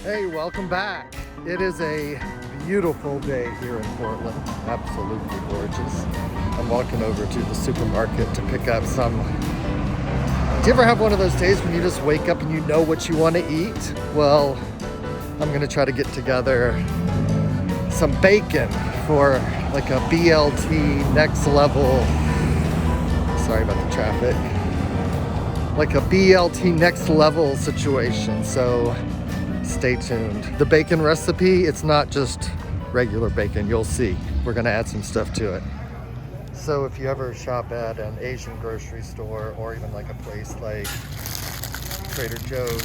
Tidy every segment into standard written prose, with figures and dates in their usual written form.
Hey, welcome back. It is a beautiful day here in Portland. Absolutely gorgeous. I'm walking over to the supermarket to pick up some. Do you ever have one of those days when you just wake up and you know what you want to eat? Well, I'm gonna try to get together some bacon for like a BLT next level. Sorry about the traffic. Like a BLT next level situation. So stay tuned. The bacon recipe, it's not just regular bacon. You'll see. We're gonna add some stuff to it. So if you ever shop at an Asian grocery store or even like a place like Trader Joe's,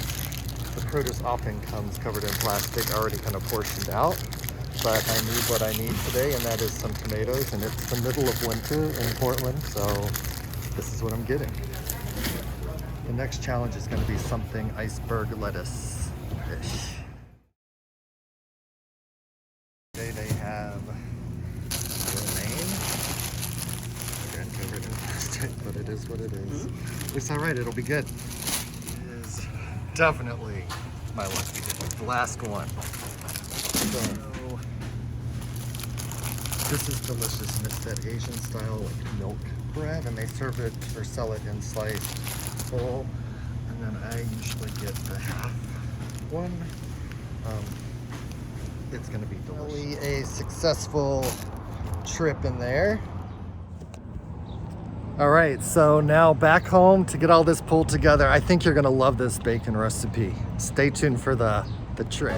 the produce often comes covered in plastic, already kind of portioned out. But I need what I need today, and that is some tomatoes, and it's the middle of winter in Portland, so this is what I'm getting. The next challenge is going to be something iceberg lettuce-ish. Today they have romaine. Again, covered in plastic, but it is what it is. It's all right, it'll be good. It is definitely my lucky day. The last one. So, this is delicious, and it's that Asian style like milk bread, and they serve it or sell it in sliced full, and then I usually get the half one. It's gonna be delicious. Really a successful trip in there. All right, so now back home to get all this pulled together. I think you're gonna love this bacon recipe. Stay tuned for the trip.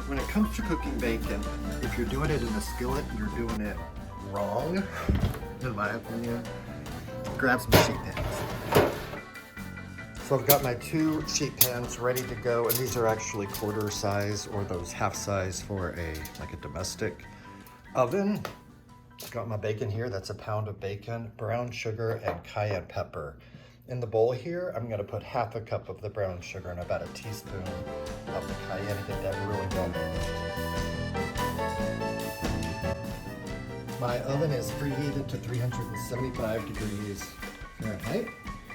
When it comes to cooking bacon, if you're doing it in a skillet, you're doing it wrong, in my opinion. Grab some sheet pans. So I've got my 2 sheet pans ready to go, and these are actually quarter size or those half size for like a domestic oven. Got my bacon here, that's a pound of bacon, brown sugar, and cayenne pepper. In the bowl here, I'm gonna put half a cup of the brown sugar and about a teaspoon of the cayenne to get that really going. My oven is preheated to 375 degrees Fahrenheit.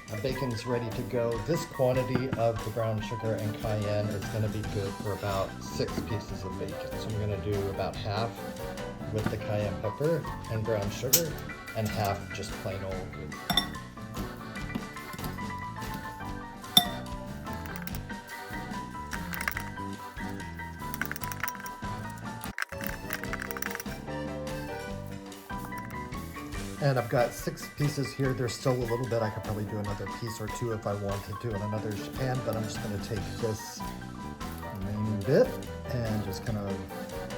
My bacon's ready to go. This quantity of the brown sugar and cayenne is gonna be good for about 6 pieces of bacon. So I'm gonna do about half with the cayenne pepper and brown sugar, and half just plain old. And I've got 6 pieces here. There's still a little bit. I could probably do another piece or 2 if I wanted to in another pan, but I'm just gonna take this remaining bit and just kind of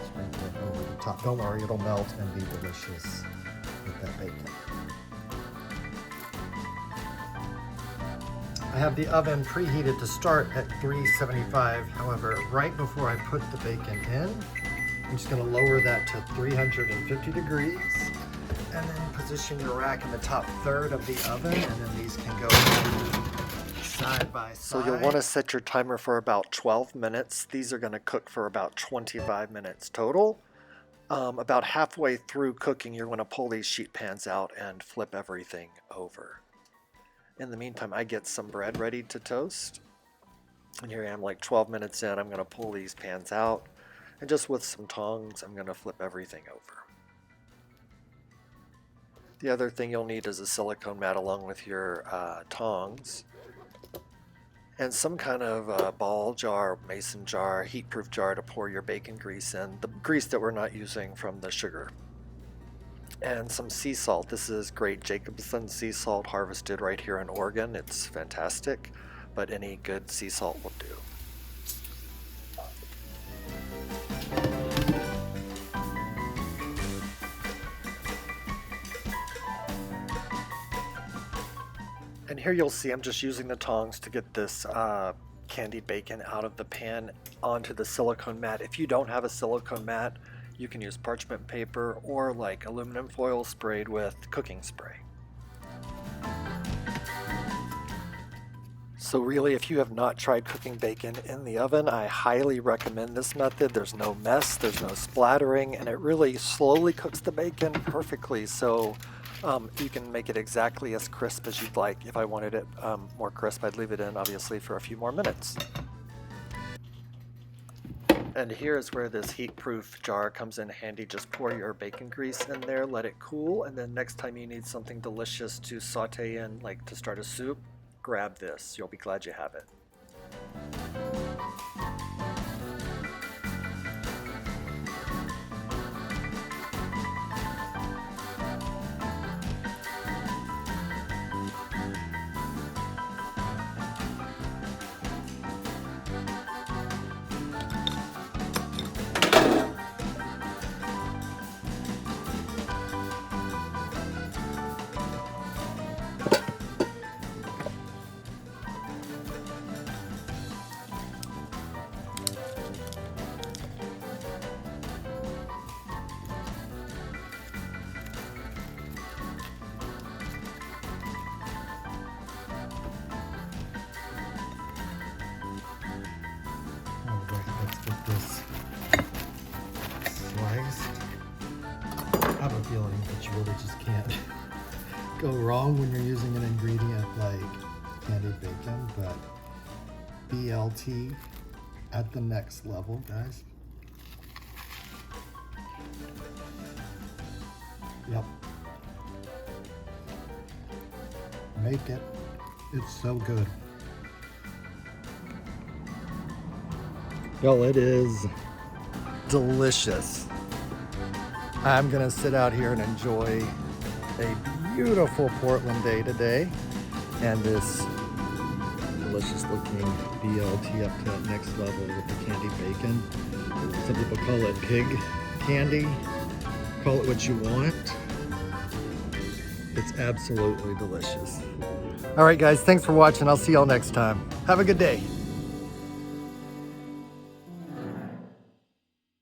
sprinkle it over the top. Don't worry, it'll melt and be delicious with that bacon. I have the oven preheated to start at 375. However, right before I put the bacon in, I'm just gonna lower that to 350 degrees. And then position your rack in the top third of the oven, and then these can go side by side. So you'll want to set your timer for about 12 minutes. These are going to cook for about 25 minutes total. About halfway through cooking, you're going to pull these sheet pans out and flip everything over. In the meantime, I get some bread ready to toast. And here I am, like 12 minutes in. I'm going to pull these pans out, and just with some tongs, I'm going to flip everything over. The other thing you'll need is a silicone mat along with your tongs, and some kind of ball jar, mason jar, heat-proof jar to pour your bacon grease in, the grease that we're not using from the sugar. And some sea salt. This is great Jacobson sea salt, harvested right here in Oregon. It's fantastic, but any good sea salt will do. And here you'll see I'm just using the tongs to get this candied bacon out of the pan onto the silicone mat. If you don't have a silicone mat, you can use parchment paper or like aluminum foil sprayed with cooking spray. So really, if you have not tried cooking bacon in the oven, I highly recommend this method. There's no mess, there's no splattering, and it really slowly cooks the bacon perfectly. So you can make it exactly as crisp as you'd like. If I wanted it more crisp, I'd leave it in obviously for a few more minutes. And here's where this heat-proof jar comes in handy. Just pour your bacon grease in there, let it cool, and then next time you need something delicious to saute in, like to start a soup, grab this. You'll be glad you have it. Let's get this sliced. I have a feeling that you really just can't go wrong when you're using an ingredient like candied bacon, but BLT at the next level, guys. Yep. Make it. It's so good. Well, it is delicious. I'm gonna sit out here and enjoy a beautiful Portland day today, and this delicious looking BLT up to that next level with the candied bacon. Some people call it pig candy. Call it what you want. It's absolutely delicious. All right, guys, thanks for watching. I'll see y'all next time. Have a good day.